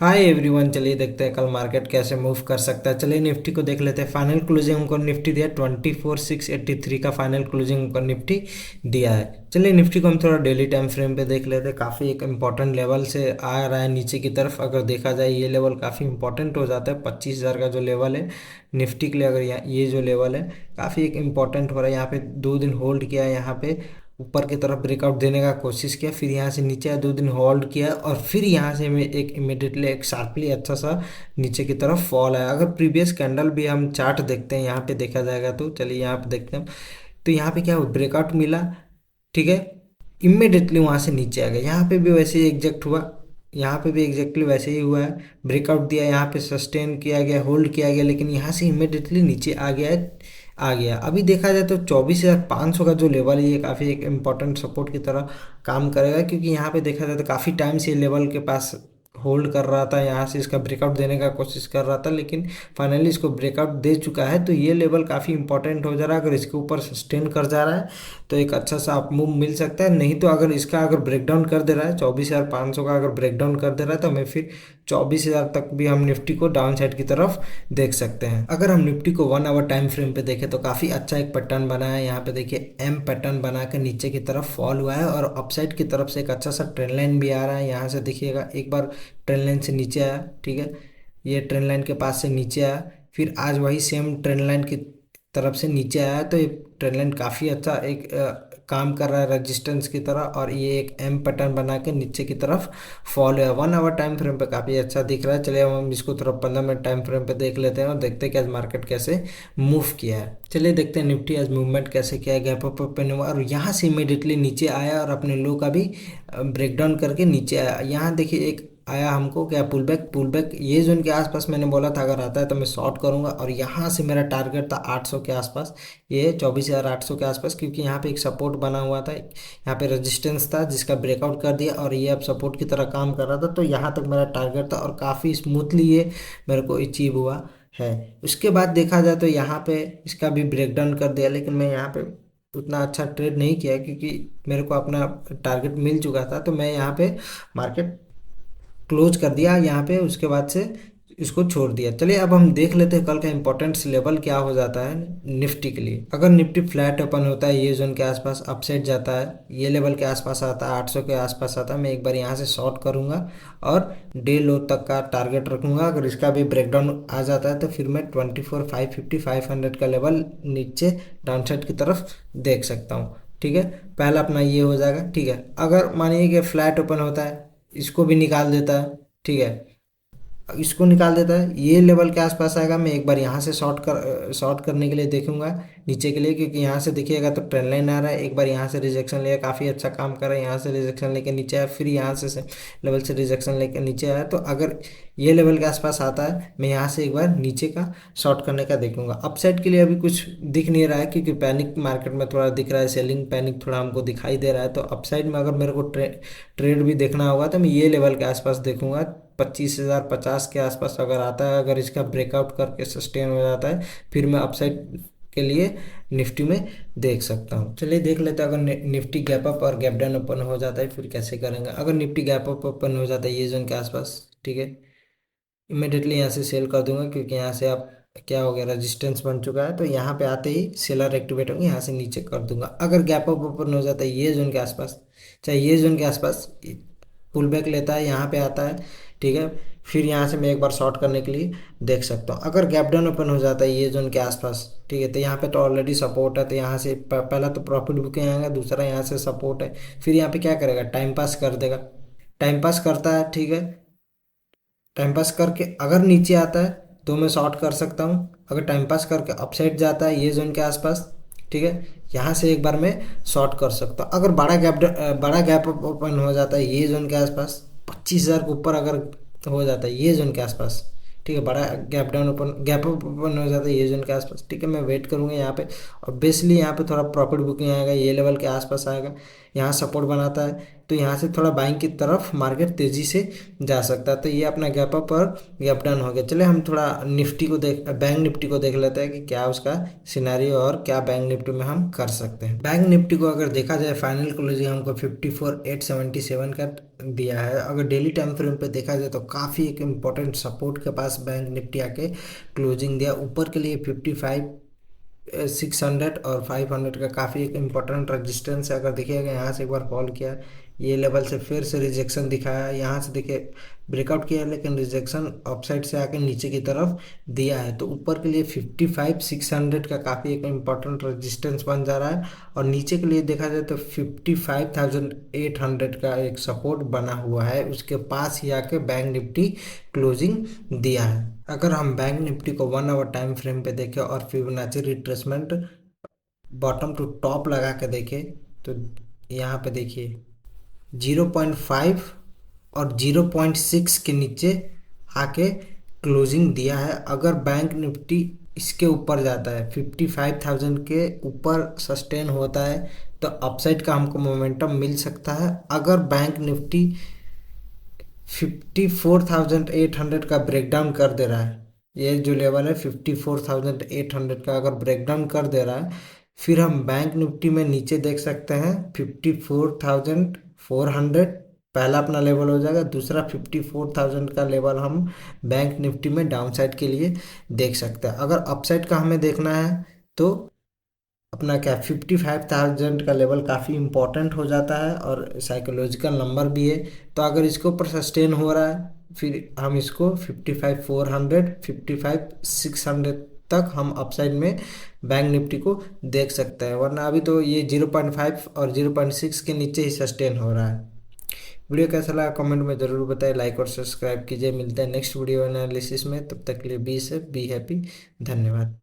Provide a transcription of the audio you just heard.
Hi everyone, चलिए देखते हैं कल मार्केट कैसे मूव कर सकता है। चलिए निफ्टी को देख लेते हैं। फाइनल क्लोजिंग हमको निफ्टी दिया 24,683 का फाइनल क्लोजिंग हमको निफ्टी दिया है। चलिए निफ्टी को हम थोड़ा डेली टाइम फ्रेम पे देख लेते हैं। काफ़ी एक इम्पॉर्टेंट लेवल से आ रहा है नीचे की तरफ। अगर देखा जाए ये लेवल काफ़ी इंपॉर्टेंट हो जाता है। 25,000 का जो लेवल है निफ्टी के लिए, अगर ये जो लेवल है काफ़ी एक इम्पॉर्टेंट हो रहा है। यहाँ पे 2 दिन होल्ड किया है, यहाँ पे ऊपर की तरफ ब्रेकआउट देने का कोशिश किया, फिर यहाँ से नीचे आया, 2 दिन होल्ड किया और फिर यहाँ से में एक इमिडिएटली एक शार्पली अच्छा सा नीचे की तरफ फॉल आया। अगर प्रीवियस कैंडल भी हम चार्ट देखते हैं यहाँ पे देखा जाएगा तो चलिए यहाँ पे देखते हैं। तो यहाँ पे क्या हुआ, ब्रेकआउट मिला, ठीक है, इमिडिएटली वहाँ से नीचे आ गया। यहाँ पे भी वैसे ही एग्जैक्ट हुआ, यहाँ पे भी एग्जैक्टली वैसे ही हुआ है। ब्रेकआउट दिया, यहाँ पे सस्टेन किया गया, होल्ड किया गया, लेकिन यहाँ से इमिडिएटली नीचे आ गया है। आ गया अभी देखा जाए तो 24,500 का जो लेवल है ये काफ़ी एक इम्पॉर्टेंट सपोर्ट की तरह काम करेगा, क्योंकि यहाँ पे देखा जाए तो काफ़ी टाइम से ये लेवल के पास होल्ड कर रहा था। यहाँ से इसका ब्रेकआउट देने का कोशिश कर रहा था, लेकिन फाइनली इसको ब्रेकआउट दे चुका है। तो ये लेवल काफ़ी इंपॉर्टेंट हो जा रहा है। अगर इसके ऊपर सस्टेन कर जा रहा है तो एक अच्छा सा अप मूव मिल सकता है। नहीं तो अगर इसका अगर ब्रेकडाउन कर दे रहा है 24,500 का अगर ब्रेकडाउन कर दे रहा है तो हमें फिर 24,000 तक भी हम निफ्टी को डाउन साइड की तरफ देख सकते हैं। अगर हम निफ्टी को 1 आवर टाइम फ्रेम पे देखें तो काफ़ी अच्छा एक पैटर्न बना है। यहाँ पे देखिए एम पैटर्न बना के नीचे की तरफ फॉल हुआ है और अपसाइड की तरफ से एक अच्छा सा ट्रेंड लाइन भी आ रहा है। यहाँ से देखिएगा एक बार ट्रेंड लाइन से नीचे आया, ठीक है, ये ट्रेंड लाइन के पास से नीचे आया, फिर आज वही सेम ट्रेंड लाइन की तरफ से नीचे आया। तो ये ट्रेंड लाइन काफ़ी अच्छा एक काम कर रहा है रेजिस्टेंस की तरह, और ये एक एम पैटर्न बना के नीचे की तरफ फॉल है। 1 आवर टाइम फ्रेम पे काफ़ी अच्छा दिख रहा है। चलिए अब हम इसको थोड़ा 15 मिनट टाइम फ्रेम पे देख लेते हैं और देखते हैं कि आज मार्केट कैसे मूव किया है। चलिए देखते हैं निफ्टी आज मूवमेंट कैसे किया है। गैप अप ओपन हुआ और यहाँ से इमीडिएटली नीचे आया और अपने लो का भी ब्रेकडाउन करके नीचे आया। यहाँ देखिए एक आया हमको क्या, पुल बैक ये जोन के आसपास मैंने बोला था अगर आता है तो मैं शॉर्ट करूंगा, और यहाँ से मेरा टारगेट था 800 के आसपास, ये 24,800 के आसपास, क्योंकि यहाँ पे एक सपोर्ट बना हुआ था, यहाँ पे रेजिस्टेंस था जिसका ब्रेकआउट कर दिया और ये अब सपोर्ट की तरह काम कर रहा था। तो यहाँ तक मेरा टारगेट था और काफ़ी स्मूथली ये मेरे को अचीव हुआ है। उसके बाद देखा जाए तो यहाँ पे इसका भी ब्रेकडाउन कर दिया, लेकिन मैं यहाँ पे उतना अच्छा ट्रेड नहीं किया क्योंकि मेरे को अपना टारगेट मिल चुका था। तो मैं यहाँ पे मार्केट क्लोज कर दिया यहाँ पे, उसके बाद से इसको छोड़ दिया। चलिए अब हम देख लेते हैं कल का इंपॉर्टेंट लेवल क्या हो जाता है निफ्टी के लिए। अगर निफ्टी फ्लैट ओपन होता है ये जोन के आसपास, अपसाइड जाता है, ये लेवल के आसपास आता है, 800 के आसपास आता है, मैं एक बार यहाँ से शॉर्ट करूँगा और डे लो तक का टारगेट रखूँगा। अगर इसका भी ब्रेकडाउन आ जाता है तो फिर मैं 24,550 500 का लेवल नीचे डाउन साइड की तरफ देख सकता हूँ। ठीक है, पहला अपना ये हो जाएगा। ठीक है, अगर मानिए कि फ्लैट ओपन होता है, इसको भी निकाल देता है, ठीक है, इसको निकाल देता है, ये लेवल के आसपास आएगा, मैं एक बार यहाँ से शॉर्ट करने के लिए देखूंगा नीचे के लिए, क्योंकि यहाँ से देखिएगा तो ट्रेंड लाइन आ रहा है। एक बार यहाँ से रिजेक्शन लिया, काफ़ी अच्छा काम कर रहा है, यहाँ से रिजेक्शन लेके नीचे आया, फिर यहाँ से लेवल से रिजेक्शन लेके नीचे आया। तो अगर ये लेवल के आसपास आता है मैं यहाँ से एक बार नीचे का शॉर्ट करने का देखूंगा। अपसाइड के लिए अभी कुछ दिख नहीं रहा है क्योंकि पैनिक मार्केट में थोड़ा दिख रहा है, सेलिंग पैनिक थोड़ा हमको दिखाई दे रहा है। तो अपसाइड में अगर मेरे को ट्रेड भी देखना होगा तो मैं ये लेवल के आसपास देखूंगा, 25,050 के आसपास अगर आता है, अगर इसका ब्रेकआउट करके सस्टेन हो जाता है फिर मैं अपसाइड के लिए निफ्टी में देख सकता हूँ। चलिए देख लेते हैं अगर निफ्टी गैप अप और गैप डाउन ओपन हो जाता है फिर कैसे करेंगे। अगर निफ्टी गैप अप ओपन हो जाता है ये जोन के आसपास, ठीक है, इमिडिएटली यहाँ से सेल कर दूंगा, क्योंकि यहाँ से आप क्या हो गया, रेजिस्टेंस बन चुका है। तो यहाँ पे आते ही सेलर एक्टिवेट होंगे, यहाँ से नीचे कर दूंगा। अगर गैप अप ओपन हो जाता है ये जोन के आसपास, चाहे ये जोन के आसपास पुल बैक लेता है, यहाँ पे आता है, ठीक है, फिर यहाँ से मैं एक बार शॉर्ट करने के लिए देख सकता हूँ। अगर गैप डाउन ओपन हो जाता है ये जोन के आसपास, ठीक है, तो यहाँ पे तो ऑलरेडी सपोर्ट है, तो यहाँ से पहला तो प्रॉफिट बुकिंग आएगा, दूसरा यहाँ से सपोर्ट है। फिर यहाँ पे क्या करेगा, टाइम पास कर देगा, टाइम पास करता है, ठीक है, टाइम पास करके अगर नीचे आता है तो मैं शॉर्ट कर सकता हूँ। अगर टाइम पास करके अपसाइड जाता है ये जोन के आसपास, ठीक है, यहाँ से एक बार मैं शॉर्ट कर सकता हूँ। अगर बड़ा गैप ओपन हो जाता है ये जोन के आसपास, 25,000 के ऊपर अगर हो जाता है ये जोन के आसपास, ठीक है, बड़ा गैप ओपन हो जाता है ये जोन के आसपास, ठीक है, मैं वेट करूँगा यहाँ पे। और बेसिकली यहाँ पे थोड़ा प्रॉफिट बुकिंग आएगा, ये लेवल के आसपास आएगा, यहाँ सपोर्ट बनाता है, तो यहाँ से थोड़ा बाइंग की तरफ मार्केट तेजी से जा सकता है। तो ये अपना गैप अप और गैप डाउन हो गया। चलिए हम थोड़ा निफ्टी को बैंक निफ्टी को देख लेते हैं कि क्या उसका सिनारियो और क्या बैंक निफ्टी में हम कर सकते हैं। बैंक निफ्टी को अगर देखा जाए फाइनल क्लोजिंग हमको 54,877 का दिया है। अगर डेली टाइम फ्रेम पे देखा जाए तो काफ़ी एक इम्पोर्टेंट सपोर्ट के पास बैंक निफ्टी आके क्लोजिंग दिया। ऊपर के लिए 55,600 और 500 का काफ़ी एक इम्पोर्टेंट रजिस्टेंस है। अगर देखिएगा यहाँ से एक बार फॉल किया, ये लेवल से फिर से रिजेक्शन दिखाया, यहाँ से देखिए ब्रेकआउट किया लेकिन रिजेक्शन अपसाइड से आके नीचे की तरफ दिया है। तो ऊपर के लिए 55,600 का काफ़ी एक इम्पोर्टेंट रजिस्टेंस बन जा रहा है और नीचे के लिए देखा जाए तो 55,800 का एक सपोर्ट बना हुआ है। उसके पास ही आके बैंक निफ्टी क्लोजिंग दिया है। अगर हम बैंक निफ्टी को 1 आवर टाइम फ्रेम पे देखें और Fibonacci retracement bottom to top लगा के देखें तो यहाँ पे देखिए 0.5 और 0.6 के नीचे आके क्लोजिंग दिया है। अगर बैंक निफ्टी इसके ऊपर जाता है 55,000 के ऊपर सस्टेन होता है तो अपसाइड का हमको मोमेंटम मिल सकता है। अगर बैंक निफ्टी 54,800 का ब्रेकडाउन कर दे रहा है, ये जो लेवल है 54,800 का अगर ब्रेकडाउन कर दे रहा है, फिर हम बैंक निफ्टी में नीचे देख सकते हैं 54,400 पहला अपना लेवल हो जाएगा। दूसरा 54,000 का लेवल हम बैंक निफ्टी में डाउन साइड के लिए देख सकते हैं। अगर अपसाइड का हमें देखना है तो अपना क्या 55,000 का लेवल काफ़ी इंपॉर्टेंट हो जाता है और साइकोलॉजिकल नंबर भी है। तो अगर इसके ऊपर सस्टेन हो रहा है फिर हम इसको 55,400 55,600 तक हम अपसाइड में बैंक निफ्टी को देख सकते हैं। वरना अभी तो ये 0.5 और 0.6 के नीचे ही सस्टेन हो रहा है। वीडियो कैसा लगा कमेंट में ज़रूर बताएं, लाइक और सब्सक्राइब कीजिए। मिलते हैं नेक्स्ट वीडियो एनालिसिस में, तब तक के लिए बी सेफ बी हैप्पी। धन्यवाद।